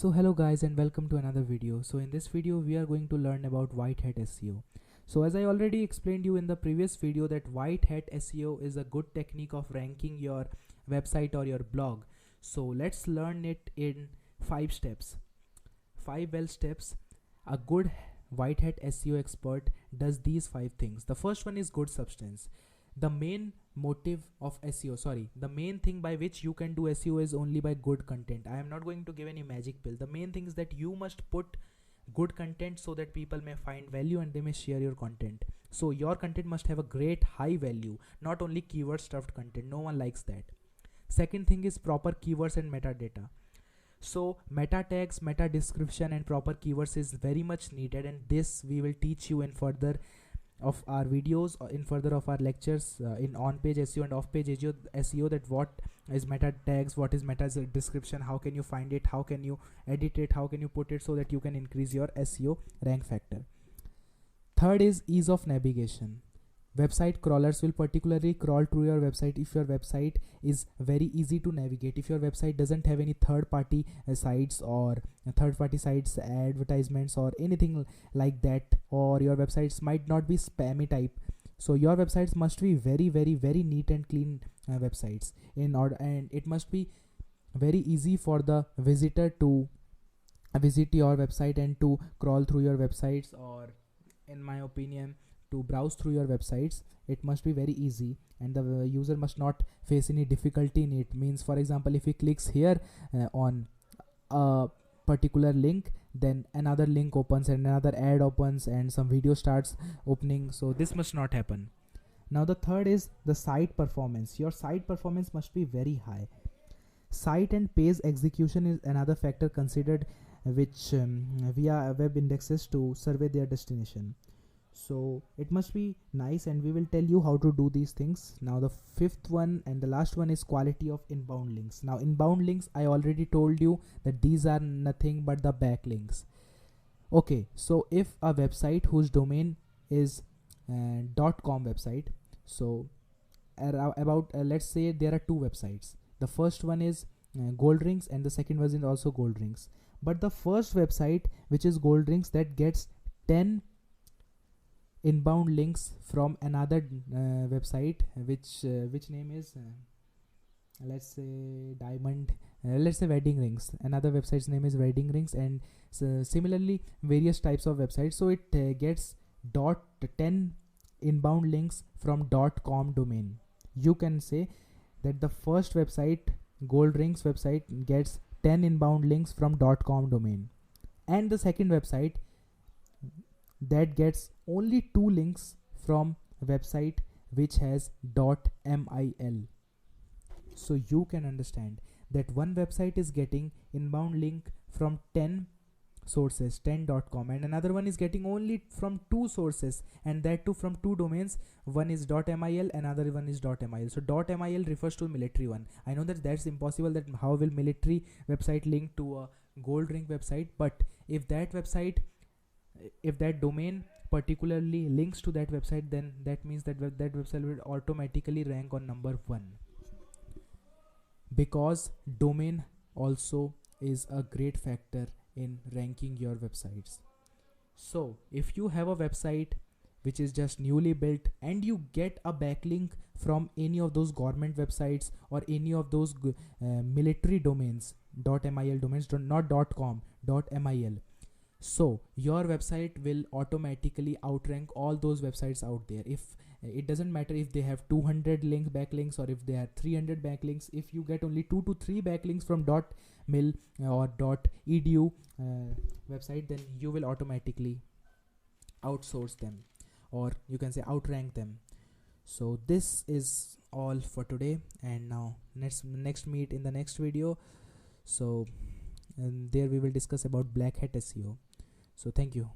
So hello guys and welcome to another video. So in this video we are going to learn about white hat SEO. So as I already explained you in the previous video that white hat SEO is a good technique of ranking your website or your blog. So let's learn it in 5 steps. 5 well steps. A good white hat SEO expert does these 5 things. The first one is good substance. The main the main thing by which you can do SEO is only by good content. I am not going to give any magic pill. The main thing is that you must put good content so that people may find value and they may share your content. So your content must have a great high value, not only keyword stuffed content. No one likes that. Second thing is proper keywords and metadata. So meta tags, meta description and proper keywords is very much needed, and this we will teach you in further of our videos or in further of our lectures in on-page SEO and off-page SEO, that what is meta tags, what is meta description, how can you find it, how can you edit it, how can you put it so that you can increase your SEO rank factor. Third is ease of navigation. Website crawlers will particularly crawl to your website if your website is very easy to navigate. If your website doesn't have any third-party sites or third-party sites advertisements or anything like that, or your websites might not be spammy type, so your websites must be very neat and clean websites in order, and it must be very easy for the visitor to visit your website and to crawl through your websites, or in my opinion to browse through your websites. It must be very easy and the user must not face any difficulty in it. Means, for example, if he clicks here on a particular link, then another link opens and another ad opens and some video starts opening. So this must not happen. Now the third is the site performance. Your site performance must be very high. Site and page execution is another factor considered, which via web indexes to survey their destination. So it must be nice, and we will tell you how to do these things. Now the fifth one and the last one is quality of inbound links. Now inbound links, I already told you that these are nothing but the backlinks. Okay, so if a website whose domain is .com website, so let's say there are two websites. The first one is gold rings and the second one is also gold rings, but the first website, which is gold rings, that gets 10 inbound links from another website which name is let's say let's say wedding rings. Another website's name is wedding rings, and similarly various types of websites. So it gets 10 inbound links from .com domain. You can say that the first website, gold rings website, gets 10 inbound links from .com domain, and the second website that gets only 2 links from a website which has .mil. So you can understand that one website is getting inbound link from 10 sources, 10.com, and another one is getting only from 2 sources, and that too from 2 domains. One is .mil, another one is .mil. So .mil refers to military one. I know that that's impossible, that how will military website link to a gold ring website, but if that domain particularly links to that website, then that means that that website will automatically rank on number 1, because domain also is a great factor in ranking your websites. So if you have a website which is just newly built and you get a backlink from any of those government websites or any of those military domains, .mil domains, not .com, .mil, so your website will automatically outrank all those websites out there. If it doesn't matter if they have 200 backlinks or if they have 300 backlinks, if you get only 2 to 3 backlinks from .mil or .edu website, then you will automatically outsource them, or you can say outrank them. So this is all for today, and now next meet in the next video. So and there we will discuss about black hat SEO. So thank you.